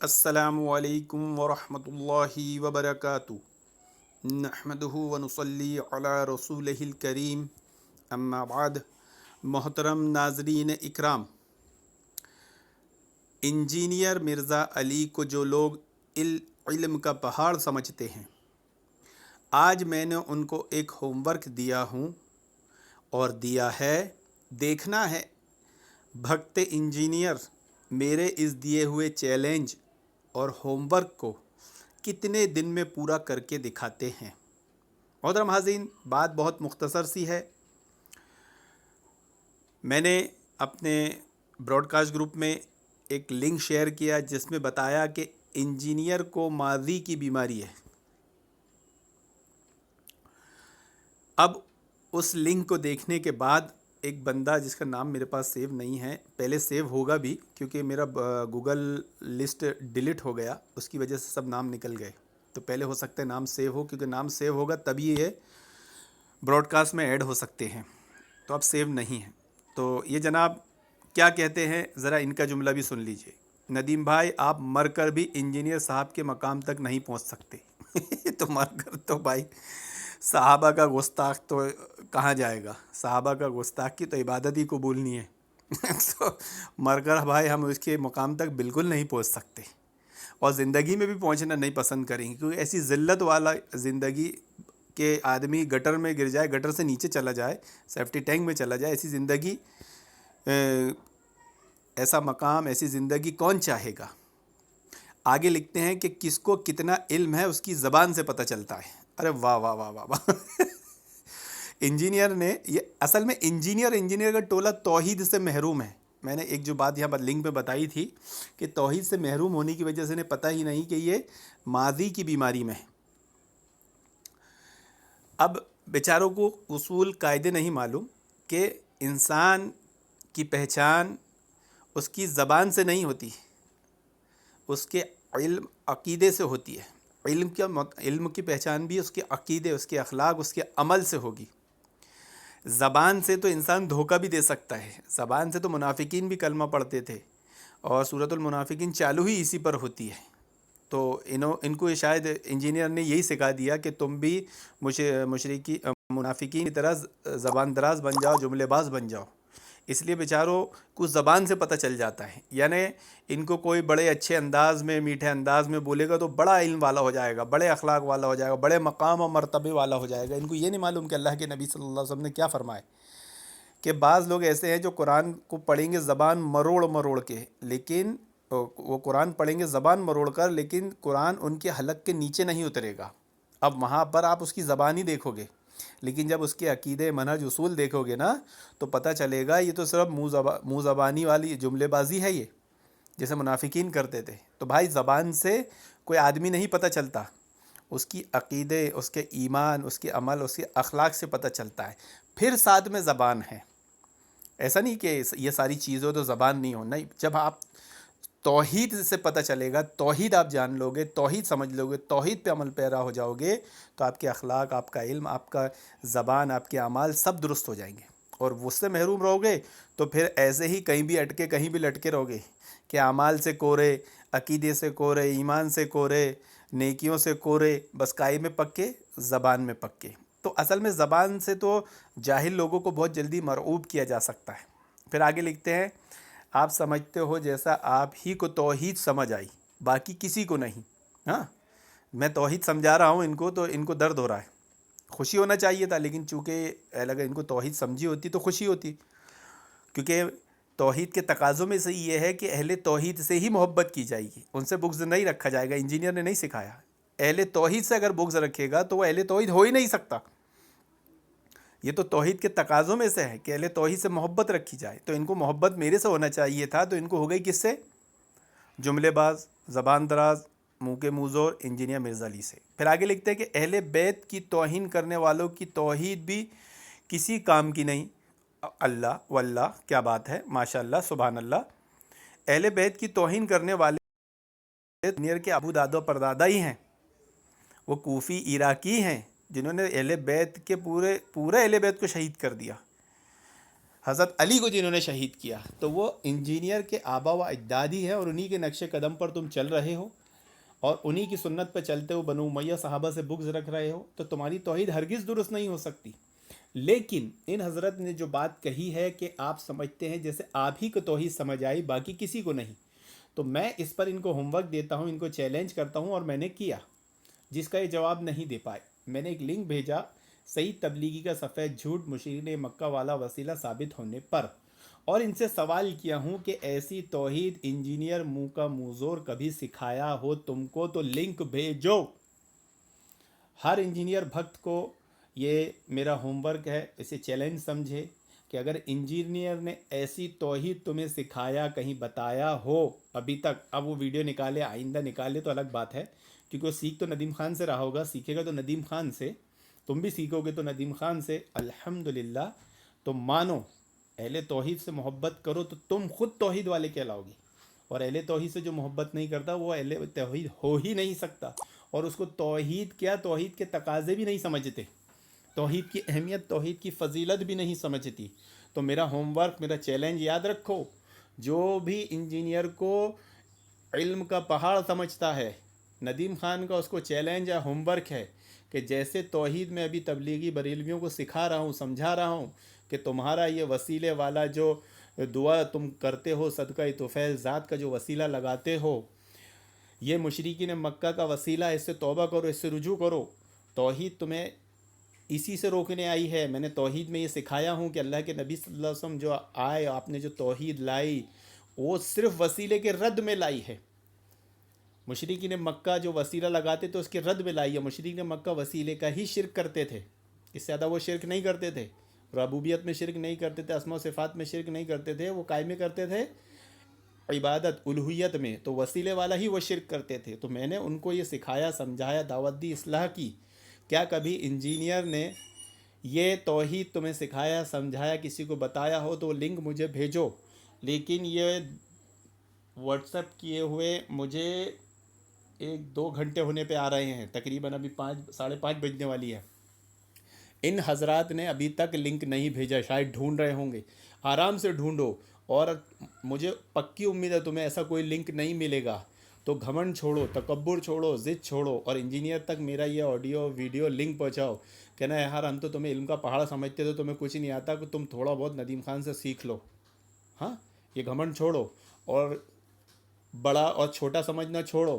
السلام علیکم ورحمۃ اللہ وبرکاتہ نحمدہ ونصلی علی رسولہ الکریم اما بعد۔ محترم ناظرین اکرام، انجینئر مرزا علی کو جو لوگ علم کا پہاڑ سمجھتے ہیں، آج میں نے ان کو ایک ہوم ورک دیا ہوں اور دیا ہے، دیکھنا ہے بھگتے انجینئر میرے اس دیے ہوئے چیلنج اور ہوم ورک کو کتنے دن میں پورا کر کے دکھاتے ہیں۔ محترم حاضرین، بات بہت مختصر سی ہے۔ میں نے اپنے براڈ کاسٹ گروپ میں ایک لنک شیئر کیا جس میں بتایا کہ انجینئر کو ماضی کی بیماری ہے۔ اب اس لنک کو دیکھنے کے بعد ایک بندہ جس کا نام میرے پاس سیو نہیں ہے، پہلے سیو ہوگا بھی کیونکہ میرا گوگل لسٹ ڈیلیٹ ہو گیا، اس کی وجہ سے سب نام نکل گئے، تو پہلے ہو سکتا ہے نام سیو ہو، کیونکہ نام سیو ہوگا تبھی یہ براڈ کاسٹ میں ایڈ ہو سکتے ہیں، تو اب سیو نہیں ہے۔ تو یہ جناب کیا کہتے ہیں، ذرا ان کا جملہ بھی سن لیجئے۔ ندیم بھائی، آپ مر کر بھی انجینئر صاحب کے مقام تک نہیں پہنچ سکتے تو مر کر تو بھائی صحابہ کا گستاخ تو کہاں جائے گا؟ صحابہ کا گستاخ کی تو عبادت ہی قبول نہیں ہے تو مر کر بھائی ہم اس کے مقام تک بالکل نہیں پہنچ سکتے، اور زندگی میں بھی پہنچنا نہیں پسند کریں گے، کیونکہ ایسی ذلت والا زندگی کہ آدمی گٹر میں گر جائے، گٹر سے نیچے چلا جائے، سیفٹی ٹینک میں چلا جائے، ایسی زندگی، ایسا مقام، ایسی زندگی کون چاہے گا؟ آگے لکھتے ہیں کہ کس کو کتنا علم ہے اس کی زبان سے پتہ چلتا ہے۔ ارے واہ واہ واہ واہ واہ انجینئر نے یہ اصل میں انجینئر کا ٹولہ توحید سے محروم ہے۔ میں نے ایک جو بات یہاں پر لنک میں بتائی تھی کہ توحید سے محروم ہونے کی وجہ سے انہیں پتہ ہی نہیں کہ یہ ماضی کی بیماری میں ہے۔ اب بیچاروں کو اصول قاعدے نہیں معلوم کہ انسان کی پہچان اس کی زبان سے نہیں ہوتی، اس کے علم عقیدے سے ہوتی ہے۔ علم کی پہچان بھی اس کے عقیدے، اس کے اخلاق، اس کے عمل سے ہوگی۔ زبان سے تو انسان دھوکہ بھی دے سکتا ہے، زبان سے تو منافقین بھی کلمہ پڑھتے تھے، اور سورۃ المنافقین چالو ہی اسی پر ہوتی ہے۔ تو ان کو شاید انجینئر نے یہی سکھا دیا کہ تم بھی مشرکی منافقین کی طرح زبان دراز بن جاؤ، جملے باز بن جاؤ۔ اس لیے بیچاروں کو زبان سے پتہ چل جاتا ہے، یعنی ان کو کوئی بڑے اچھے انداز میں، میٹھے انداز میں بولے گا تو بڑا علم والا ہو جائے گا، بڑے اخلاق والا ہو جائے گا، بڑے مقام و مرتبے والا ہو جائے گا۔ ان کو یہ نہیں معلوم کہ اللہ کے نبی صلی اللہ علیہ وسلم نے کیا فرمایا، کہ بعض لوگ ایسے ہیں جو قرآن کو پڑھیں گے زبان مروڑ مروڑ کے، لیکن وہ قرآن پڑھیں گے زبان مروڑ کر، لیکن قرآن ان کے حلق کے نیچے نہیں اترے گا۔ اب وہاں پر آپ اس کی زبان ہی دیکھو گے، لیکن جب اس کے عقیدے، منہج، اصول دیکھو گے نا تو پتہ چلے گا یہ تو صرف منہ زبانی والی جملے بازی ہے، یہ جیسے منافقین کرتے تھے۔ تو بھائی زبان سے کوئی آدمی نہیں پتہ چلتا، اس کی عقیدے، اس کے ایمان، اس کے عمل، اس کے اخلاق سے پتہ چلتا ہے، پھر ساتھ میں زبان ہے۔ ایسا نہیں کہ یہ ساری چیزیں تو زبان نہیں ہو، نہیں، جب آپ توحید سے پتہ چلے گا، توحید آپ جان لو گے، توحید سمجھ لو گے، توحید پہ عمل پیرا ہو جاؤ گے، تو آپ کے اخلاق، آپ کا علم، آپ کا زبان، آپ کے اعمال سب درست ہو جائیں گے۔ اور اس سے محروم رہو گے تو پھر ایسے ہی کہیں بھی اٹکے، کہیں بھی لٹکے رہو گے کہ اعمال سے کورے، عقیدے سے کورے، ایمان سے کورے، نیکیوں سے کورے، بس کائی میں پکے، زبان میں پکے۔ تو اصل میں زبان سے تو جاہل لوگوں کو بہت جلدی مرعوب کیا جا سکتا ہے۔ پھر آگے لکھتے ہیں، آپ سمجھتے ہو جیسا آپ ہی کو توحید سمجھ آئی، باقی کسی کو نہیں۔ ہاں، میں توحید سمجھا رہا ہوں ان کو، تو ان کو درد ہو رہا ہے۔ خوشی ہونا چاہیے تھا، لیکن چونکہ اگر ان کو توحید سمجھی ہوتی تو خوشی ہوتی، کیونکہ توحید کے تقاضوں میں سے یہ ہے کہ اہل توحید سے ہی محبت کی جائے گی، ان سے بغض نہیں رکھا جائے گا۔ انجینئر نے نہیں سکھایا، اہل توحید سے اگر بغض رکھے گا تو وہ اہل توحید ہو ہی نہیں سکتا۔ یہ تو توحید کے تقاضوں میں سے ہے کہ اہل توحید سے محبت رکھی جائے، تو ان کو محبت میرے سے ہونا چاہیے تھا، تو ان کو ہو گئی کس سے؟ جملے باز، زبان دراز، منہ کے منہ زور انجینئر مرزا علی سے۔ پھر آگے لکھتے ہیں کہ اہل بیت کی توہین کرنے والوں کی توحید بھی کسی کام کی نہیں۔ اللہ واللہ، کیا بات ہے، ماشاء اللہ، سبحان اللہ۔ اہل بیت کی توہین کرنے والے انجینئر کے ابو دادا پردادا ہی ہیں، وہ کوفی عراقی ہیں جنہوں نے اہل بیت کے پورے اہل بیت کو شہید کر دیا۔ حضرت علی کو جنہوں نے شہید کیا، تو وہ انجینئر کے آبا و اجداد ہی ہیں، اور انہی کے نقش قدم پر تم چل رہے ہو، اور انہی کی سنت پہ چلتے ہو بنو امیہ صحابہ سے بغض رکھ رہے ہو، تو تمہاری توحید ہرگز درست نہیں ہو سکتی۔ لیکن ان حضرت نے جو بات کہی ہے کہ آپ سمجھتے ہیں جیسے آپ ہی کو توحید سمجھ آئی، باقی کسی کو نہیں، تو میں اس پر ان کو ہوم ورک دیتا ہوں، ان کو چیلنج کرتا ہوں، اور میں نے کیا، جس کا یہ جواب نہیں دے پائے۔ میں نے ایک لنک بھیجا، صحیح تبلیغی کا سفید جھوٹ مشرکین مکہ والا وسیلہ ثابت ہونے پر، اور ان سے سوال کیا ہوں کہ ایسی توحید انجینئر منہ کا منہ زور کبھی سکھایا ہو تم کو تو لنک بھیجو۔ ہر انجینئر بھکت کو یہ میرا ہوم ورک ہے، اسے چیلنج سمجھے کہ اگر انجینئر نے ایسی توحید تمہیں سکھایا، کہیں بتایا ہو ابھی تک، اب وہ ویڈیو نکالے، آئندہ نکالے تو الگ بات ہے، کیونکہ وہ سیکھ تو ندیم خان سے رہا ہوگا، سیکھے گا تو ندیم خان سے، تم بھی سیکھو گے تو ندیم خان سے، الحمدللہ۔ تو مانو، اہل توحید سے محبت کرو تو تم خود توحید والے کہلاؤ گے، اور اہل توحید سے جو محبت نہیں کرتا وہ اہل توحید ہو ہی نہیں سکتا، اور اس کو توحید کیا، توحید کے تقاضے بھی نہیں سمجھتے، توحید کی اہمیت، توحید کی فضیلت بھی نہیں سمجھتی۔ تو میرا ہوم ورک، میرا چیلنج یاد رکھو، جو بھی انجینئر کو علم کا پہاڑ سمجھتا ہے، ندیم خان کا اس کو چیلنج یا ہوم ورک ہے کہ جیسے توحید میں ابھی تبلیغی بریلویوں کو سکھا رہا ہوں، سمجھا رہا ہوں کہ تمہارا یہ وسیلے والا جو دعا تم کرتے ہو، صدقہ طفیل ذات کا جو وسیلہ لگاتے ہو، یہ مشرکین مکہ کا وسیلہ ہے، اس سے توبہ کرو، اس سے رجوع کرو۔ توحید تمہیں اسی سے روکنے آئی ہے۔ میں نے توحید میں یہ سکھایا ہوں کہ اللہ کے نبی صلی اللہ علیہ وسلم جو آئے، آپ نے جو توحید لائی، وہ صرف وسیلے کے رد میں لائی ہے۔ مشرکین مکہ جو وسیلہ لگاتے تھے اس کے رد میں لائی ہے۔ مشرکین مکہ وسیلے کا ہی شرک کرتے تھے، اس سے زیادہ وہ شرک نہیں کرتے تھے، ربوبیت میں شرک نہیں کرتے تھے، اسماء و صفات میں شرک نہیں کرتے تھے، وہ قائم کرتے تھے عبادت الوہیت میں، تو وسیلے والا ہی وہ شرک کرتے تھے۔ تو میں نے ان کو یہ سکھایا، سمجھایا، دعوت دی، اصلاح کی۔ کیا کبھی انجینئر نے یہ توحید تمہیں سکھایا، سمجھایا، کسی کو بتایا ہو تو وہ لنک مجھے بھیجو۔ لیکن یہ واٹس ایپ کیے ہوئے مجھے 1-2 گھنٹے ہونے پہ آ رہے ہیں، تقریباً ابھی 5:30 بجنے والی ہے۔ ان حضرات نے ابھی تک لنک نہیں بھیجا، شاید ڈھونڈ رہے ہوں گے، آرام سے ڈھونڈو، اور مجھے پکی امید ہے تمہیں ایسا کوئی لنک نہیں ملے گا۔ تو گھمنڈ چھوڑو، تکبر چھوڑو، ضد چھوڑو، اور انجینئر تک میرا یہ آڈیو ویڈیو لنک پہنچاؤ، کہنا یار ہم تو تمہیں علم کا پہاڑ سمجھتے تھے، تمہیں کچھ نہیں آتا، کہ تم تھوڑا بہت ندیم خان سے سیکھ لو۔ ہاں، یہ گھمنڈ چھوڑو، اور بڑا اور چھوٹا سمجھنا چھوڑو۔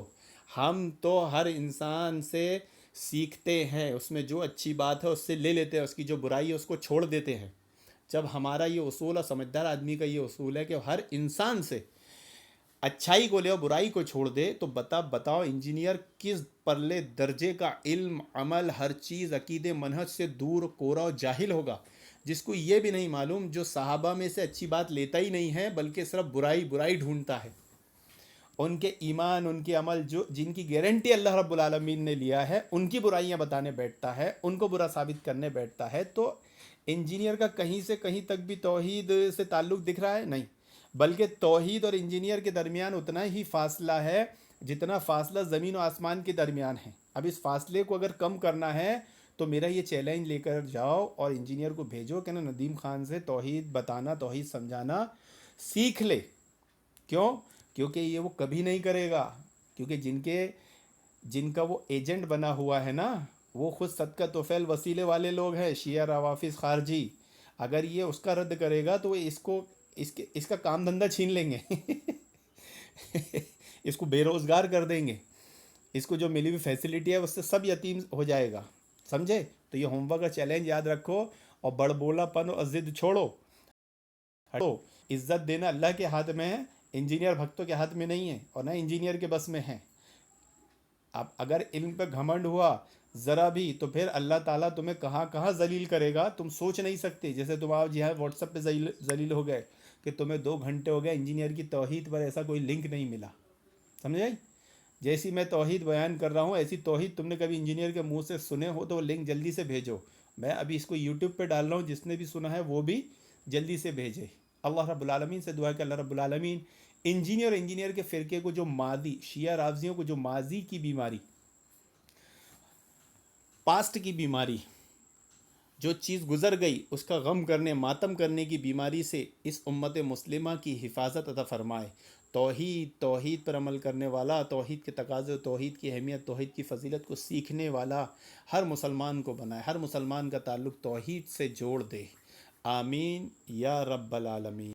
ہم تو ہر انسان سے سیکھتے ہیں، اس میں جو اچھی بات ہے اس سے لے لیتے ہیں، اس کی جو برائی ہے اس کو چھوڑ دیتے ہیں۔ جب ہمارا یہ اصول ہے، سمجھدار آدمی کا یہ اصول ہے کہ ہر انسان سے اچھائی کو لے اور برائی کو چھوڑ دے، تو بتاؤ انجینئر کس پرلے درجے کا علم، عمل، ہر چیز، عقیدے، منہج سے دور، کورا اور جاہل ہوگا، جس کو یہ بھی نہیں معلوم، جو صحابہ میں سے اچھی بات لیتا ہی نہیں ہے بلکہ صرف برائی ڈھونڈتا ہے۔ ان کے ایمان، ان کے عمل، جن کی گارنٹی اللہ رب العالمین نے لیا ہے، ان کی برائیاں بتانے بیٹھتا ہے، ان کو برا ثابت کرنے بیٹھتا ہے۔ تو انجینئر کا کہیں سے کہیں تک بھی توحید سے تعلق دکھ رہا ہے؟ نہیں، بلکہ توحید اور انجینئر کے درمیان اتنا ہی فاصلہ ہے جتنا فاصلہ زمین و آسمان کے درمیان ہے۔ اب اس فاصلے کو اگر کم کرنا ہے تو میرا یہ چیلنج لے کر جاؤ اور انجینئر کو بھیجو کہ نا ندیم خان سے توحید بتانا، توحید سمجھانا سیکھ لے۔ کیوں؟ کیونکہ یہ وہ کبھی نہیں کرے گا، کیونکہ جن کا وہ ایجنٹ بنا ہوا ہے نا، وہ خود صدقہ طفیل وسیلے والے لوگ ہیں، شیعہ، روافظ، خارجی۔ اگر یہ اس کا رد کرے گا تو وہ اس کا کام دھندہ چھین لیں گے اس کو بے روزگار کر دیں گے، اس کو جو ملی ہوئی فیسلٹی ہے اس سے سب یتیم ہو جائے گا، سمجھے؟ تو یہ ہوم ورک کا چیلنج یاد رکھو، اور بڑ بولا پن اور ضد چھوڑو۔ ہٹو، عزت دینا اللہ کے ہاتھ میں ہے، انجینئر بھکتوں کے ہاتھ میں نہیں ہے، اور نہ انجینئر کے بس میں ہے۔ اب اگر علم پہ گھمنڈ ہوا ذرا بھی تو پھر اللہ تعالیٰ تمہیں کہاں کہاں ذلیل کرے گا، تم سوچ نہیں سکتے۔ جیسے تم آپ جی ہاں واٹس ایپ پہ ذلیل ہو گئے کہ تمہیں 2 گھنٹے ہو گئے انجینئر کی توحید پر ایسا کوئی لنک نہیں ملا، سمجھے؟ جیسی میں توحید بیان کر رہا ہوں ایسی توحید تم نے کبھی انجینئر کے منہ سے سنے ہو تو وہ لنک جلدی سے بھیجو۔ میں ابھی اس کو یوٹیوب پہ ڈال رہا ہوں، جس نے بھی سنا ہے وہ بھی جلدی سے بھیجے۔ اللہ رب العالمین سے دعا کہ اللہ رب العالمین انجینئر کے فرقے کو جو ماضی، شیعہ رافضیوں کو جو ماضی کی بیماری، پاسٹ کی بیماری، جو چیز گزر گئی اس کا غم کرنے ماتم کرنے کی بیماری سے اس امت مسلمہ کی حفاظت عطا فرمائے۔ توحید پر عمل کرنے والا، توحید کے تقاضے، توحید کی اہمیت، توحید کی فضیلت کو سیکھنے والا ہر مسلمان کو بنائے، ہر مسلمان کا تعلق توحید سے جوڑ دے۔ آمین یا رب العالمین۔